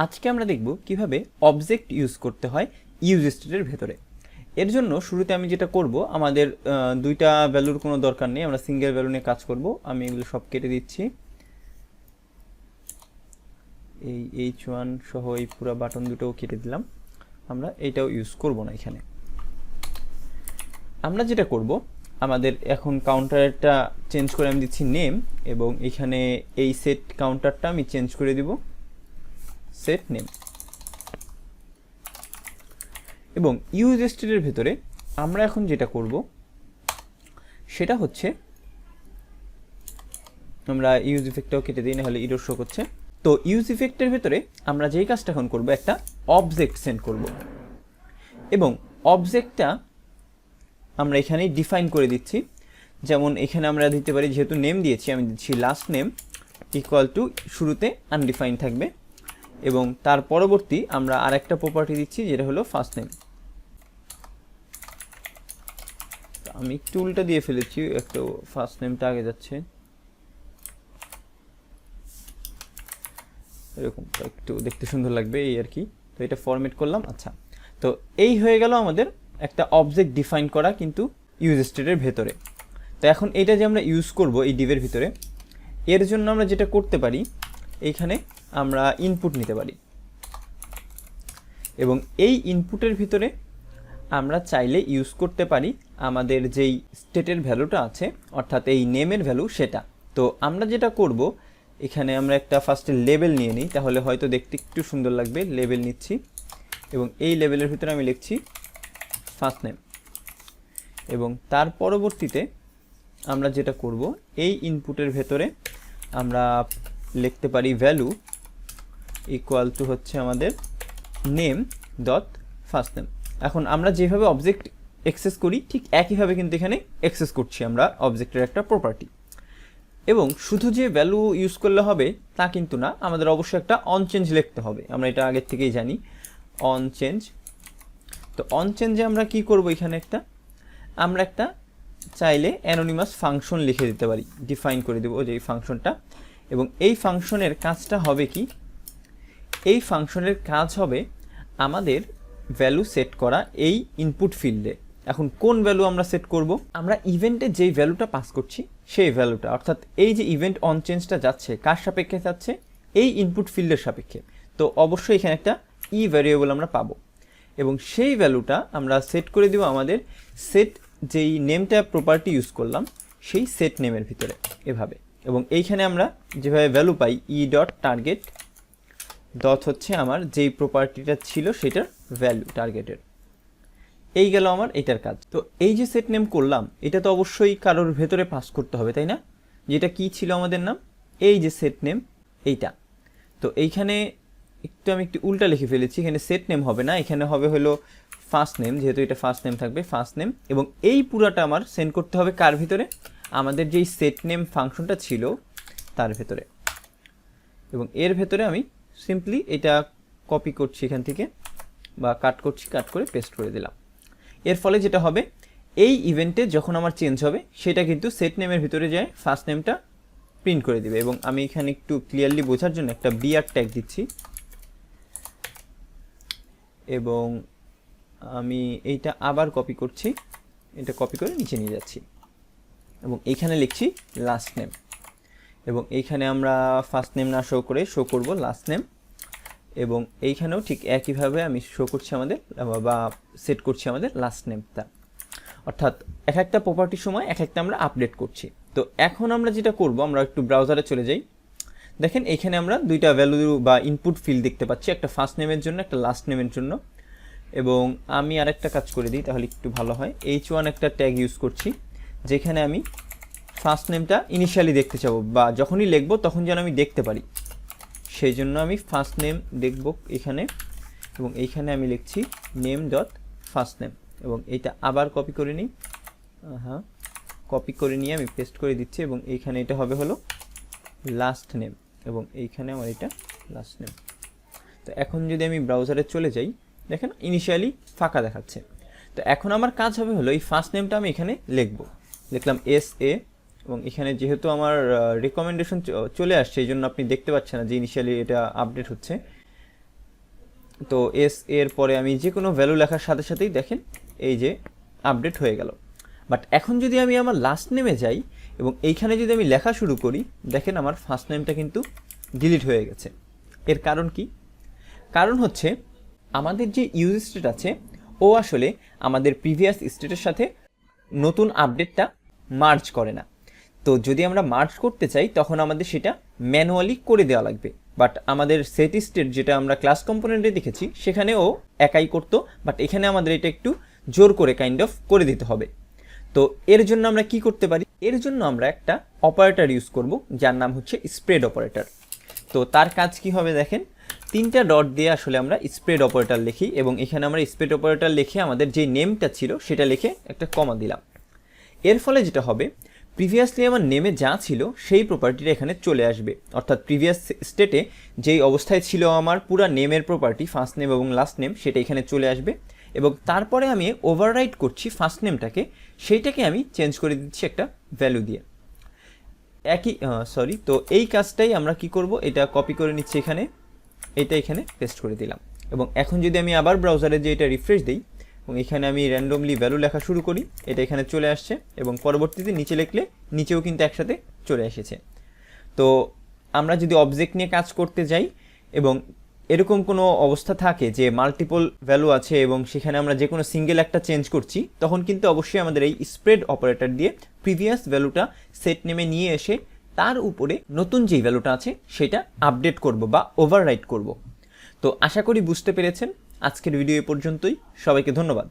আজকে আমরা দেখব কিভাবে অবজেক্ট ইউজ করতে হয় ইউজ স্টেটের ভেতরে। এর জন্য শুরুতে আমি যেটা করব, আমাদের দুইটা ভ্যালুর কোনো দরকার নেই, আমরা সিঙ্গেল ভ্যালু নিয়ে কাজ করব। আমি এগুলো সব কেটে দিচ্ছি, এই H1 সহ এই পুরো বাটন দুটোও কেটে দিলাম। আমরা এইটাও ইউজ করব না এখানে। আমরা যেটা করব, আমাদের এখন কাউন্টারটা চেঞ্জ করে আমি দিচ্ছি নেম, এবং এখানে এই সেট কাউন্টারটা আমি চেঞ্জ করে দিব সেট নেম। এবং ইউজ স্টেটের ভেতরে আমরা এখন যেটা করব সেটা হচ্ছে, আমরা ইউজ ইফেক্টটাও কেটে দিই, না হলে ইরর শো করছে। তো ইউজ ইফেক্টের ভেতরে আমরা যেই কাজটা এখন করব, একটা অবজেক্ট সেন্ড করব, এবং অবজেক্টটা আমরা এখানে ডিফাইন করে দিচ্ছি। যেমন এখানে আমরা দিতে পারি, যেহেতু নেম দিয়েছি, আমি দিচ্ছি লাস্ট নেম ইকুয়াল টু, শুরুতে আনডিফাইন থাকবে, এবং তার পরবর্তী আমরা আরেকটা প্রপার্টি দিচ্ছি যেটা হলো ফার্স্ট নেম। আমি একটু উল্টা দিয়ে ফেলেছি, একটু ফার্স্ট নেমটা আগে যাচ্ছে, এরকম একটু দেখতে সুন্দর লাগবে এই আর কি। তো এটা ফরম্যাট করলাম। আচ্ছা, তো এই হয়ে গেল আমাদের একটা অবজেক্ট ডিফাইন করা, কিন্তু ইউজ স্টেটের ভেতরে। তো এখন এটা যে আমরা ইউজ করব এই ডিভের ভিতরে, এর জন্য আমরা যেটা করতে পারি, এইখানে আমরা ইনপুট নিতে পারি, এবং এই ইনপুটের ভিতরে আমরা চাইলে ইউজ করতে পারি আমাদের যেই স্টেটের ভ্যালুটা আছে, অর্থাৎ এই নেমের ভ্যালু সেটা। তো আমরা যেটা করব, এখানে আমরা একটা ফার্স্টে লেবেল নিয়ে নিই, তাহলে হয়তো দেখতে একটু সুন্দর লাগবে। লেবেল নিচ্ছি, এবং এই লেবেলের ভিতরে আমি লিখছি ফার্স্ট নেম, এবং তার পরবর্তীতে আমরা যেটা করব, এই ইনপুটের ভেতরে আমরা লিখতে পারি ভ্যালু ইকুয়াল টু হচ্ছে আমাদের নেম ডট ফার্স্ট নেম। এখন আমরা যেভাবে অবজেক্ট অ্যাক্সেস করি, ঠিক একইভাবে কিন্তু এখানে অ্যাক্সেস করছি আমরা অবজেক্টের একটা প্রপার্টি। এবং শুধু যে ভ্যালু ইউজ করলে হবে তা কিন্তু না, আমাদের অবশ্যই একটা অন চেঞ্জ লিখতে হবে, আমরা এটা আগের থেকেই জানি, অন চেঞ্জ। তো অন চেঞ্জে আমরা কি করব, এখানে আমরা একটা চাইলে অ্যানোনিমাস ফাংশন লিখে দিতে পারি, ডিফাইন করে দেবো যে এই ফাংশনটা। এবং এই ফাংশনের কাজটা হবে কি, এই ফাংশনের কাজ হবে আমাদের ভ্যালু সেট করা এই ইনপুট ফিল্ডে। এখন কোন ভ্যালু আমরা সেট করব, আমরা ইভেন্টে যেই ভ্যালুটা পাস করছি সেই ভ্যালুটা, অর্থাৎ এই যে ইভেন্ট অন চেঞ্জটা যাচ্ছে কার সাপেক্ষে যাচ্ছে, এই ইনপুট ফিল্ডের সাপেক্ষে। তো অবশ্যই এখানে একটা ই ভ্যারিয়েবল আমরা পাবো, এবং সেই ভ্যালুটা আমরা সেট করে দিব আমাদের সেট যেই নেমটা প্রপার্টি ইউজ করলাম সেই সেট নেমের ভিতরে এভাবে। এবং এইখানে আমরা যেভাবে ভ্যালু পাই, ই ডট টার্গেট ডট হচ্ছে আমার যেই প্রপার্টিটা ছিল সেটার ভ্যালু টার্গেটের। এই গেল আমার এটার কাজ। তো এই যে সেট নেম করলাম, এটা তো অবশ্যই কারোর ভেতরে পাস করতে হবে, তাই না? যেটা কি ছিল আমাদের নাম, এই যে সেট নেম এইটা। তো এইখানে আমি একটু উল্টা লিখে ফেলেছি, এখানে সেট নেম হবে না, এখানে হবে হলো ফার্স্ট নেম, যেহেতু এটা ফার্স্ট নেম থাকবে ফার্স্ট নেম। এবং এই পুরাটা আমার সেন্ড করতে হবে কার ভিতরে, আমাদের যেই সেট নেম ফাংশনটা ছিল তার ভেতরে। এবং এর ভেতরে আমি সিম্পলি এটা কপি করছি এখান থেকে, বা কাট করছি, কাট করে পেস্ট করে দিলাম। এর ফলে যেটা হবে, এই ইভেন্টে যখন আমার চেঞ্জ হবে সেটা কিন্তু সেট নেমের ভিতরে যায় ফার্স্ট নেমটা প্রিন্ট করে দিবে। এবং আমি এখানে একটু ক্লিয়ারলি বোঝার জন্য একটা বিআর ট্যাগ দিচ্ছি, এবং আমি এইটা আবার কপি করছি, এটা কপি করে নিচে নিয়ে যাচ্ছি, এবং এইখানে লিখছি লাস্ট নেম। এবং এইখানে আমরা ফার্স্ট নেম না শো করে শো করব লাস্ট নেম। এবং এইখানেও ঠিক একইভাবে আমি শো করছি আমাদের, বা সেট করছি আমাদের লাস্ট নেমটা। অর্থাৎ এক একটা প্রপার্টির সময় এক একটা আমরা আপডেট করছি। তো এখন আমরা যেটা করব, আমরা একটু ব্রাউজারে চলে যাই। দেখেন এইখানে আমরা দুইটা ভ্যালু বা ইনপুট ফিল্ড দেখতে পাচ্ছি, একটা ফার্স্ট নেমের জন্য, একটা লাস্ট নেমের জন্য। এবং আমি আরেকটা কাজ করে দিই, তাহলে একটু ভালো হয়। H1 একটা ট্যাগ ইউজ করছি, যেখানে আমি ফার্স্ট নেমটা ইনিশিয়ালি দেখতে চাবো, বা যখনই লিখবো তখন যেন আমি দেখতে পারি, সেই জন্য আমি ফার্স্ট নেম দেখব এখানে। এবং এইখানে আমি লিখছি নেম ডট ফার্স্ট নেম, এবং এইটা আবার কপি করে নিই, হ্যাঁ কপি করে নিয়ে আমি পেস্ট করে দিচ্ছি। এবং এইখানে এটা হবে হলো লাস্ট নেম, এবং এইখানে আমার এটা লাস্ট নেম। তো এখন যদি আমি ব্রাউজারে চলে যাই, দেখেন ইনিশিয়ালি ফাঁকা দেখাচ্ছে। তো এখন আমার কাজ হবে হলো, এই ফার্স্ট নেমটা আমি এখানে লিখলাম SA, এবং এখানে যেহেতু আমার রিকমেন্ডেশন চলে আসছে, এই জন্য আপনি দেখতে পাচ্ছেন না যে ইনিশিয়ালি এটা আপডেট হচ্ছে। তো এস এর পরে আমি যে কোনো ভ্যালু লেখার সাথে সাথেই দেখেন এই যে আপডেট হয়ে গেল। বাট এখন যদি আমি আমার লাস্ট নেমে যাই এবং এইখানে যদি আমি লেখা শুরু করি, দেখেন আমার ফার্স্ট নেমটা কিন্তু ডিলিট হয়ে গেছে। এর কারণ কি? কারণ হচ্ছে আমাদের যে ইউজ স্টেট আছে ও আসলে আমাদের প্রিভিয়াস স্টেটের সাথে নতুন আপডেটটা মার্জ করে না। তো যদি আমরা মার্জ করতে চাই তখন আমাদের সেটা ম্যানুয়ালি করে দেওয়া লাগবে। বাট আমাদের সেট স্টেট যেটা আমরা ক্লাস কম্পোনেন্টে দেখেছি সেখানে ও একাই করতো, বাট এখানে আমাদের এটা একটু জোর করে কাইন্ড অফ করে দিতে হবে। তো এর জন্য আমরা কি করতে পারি? এর জন্য আমরা একটা অপারেটর ইউজ করব যার নাম হচ্ছে স্প্রেড অপারেটর। তো তার কাজ কি হবে দেখেন, 3টা ডট দিয়ে আসলে আমরা স্প্রেড অপারেটর লিখি এবং এখানে আমরা স্প্রেড অপারেটর লিখে আমাদের যে নেমটা ছিল সেটা লিখে একটা কমা দিলাম। এর ফলে যেটা হবে, প্রিভিয়াসলি আমার নেমে যা ছিল সেই প্রপার্টিটা এখানে চলে আসবে। অর্থাৎ প্রিভিয়াস স্টেটে যেই অবস্থায় ছিল আমার পুরো নেমের প্রপার্টি ফার্স্ট নেম এবং লাস্ট নেম, সেটা এখানে চলে আসবে এবং তারপরে আমি ওভাররাইট করছি ফার্স্ট নেমটাকে, সেইটাকে আমি চেঞ্জ করে দিচ্ছি একটা ভ্যালু দিয়ে। তো এই কাজটাই আমরা কি করব, এটা কপি করে নিচ্ছি এখানে, এটা এখানে পেস্ট করে দিলাম। এবং এখন যদি আমি আবার ব্রাউজারে যে এটা রিফ্রেশ দিই এবং এখানে আমি র্যান্ডমলি ভ্যালু লেখা শুরু করি, এটা এখানে চলে আসছে এবং পরবর্তীতে নিচে লিখলে নিচেও কিন্তু একসাথে চলে এসেছে। তো আমরা যদি অবজেক্ট নিয়ে কাজ করতে যাই এবং এরকম কোনো অবস্থা থাকে যে মাল্টিপল ভ্যালু আছে এবং সেখানে আমরা যে কোনো সিঙ্গেল একটা চেঞ্জ করছি, তখন কিন্তু অবশ্যই আমাদের এই স্প্রেড অপারেটর দিয়ে প্রিভিয়াস ভ্যালুটা সেট নেমে নিয়ে এসে তার উপরে নতুন যেই ভ্যালুটা আছে সেটা আপডেট করব বা ওভাররাইট করব। তো আশা করি বুঝতে পেরেছেন। আজকের ভিডিও এ পর্যন্তই। সবাইকে ধন্যবাদ।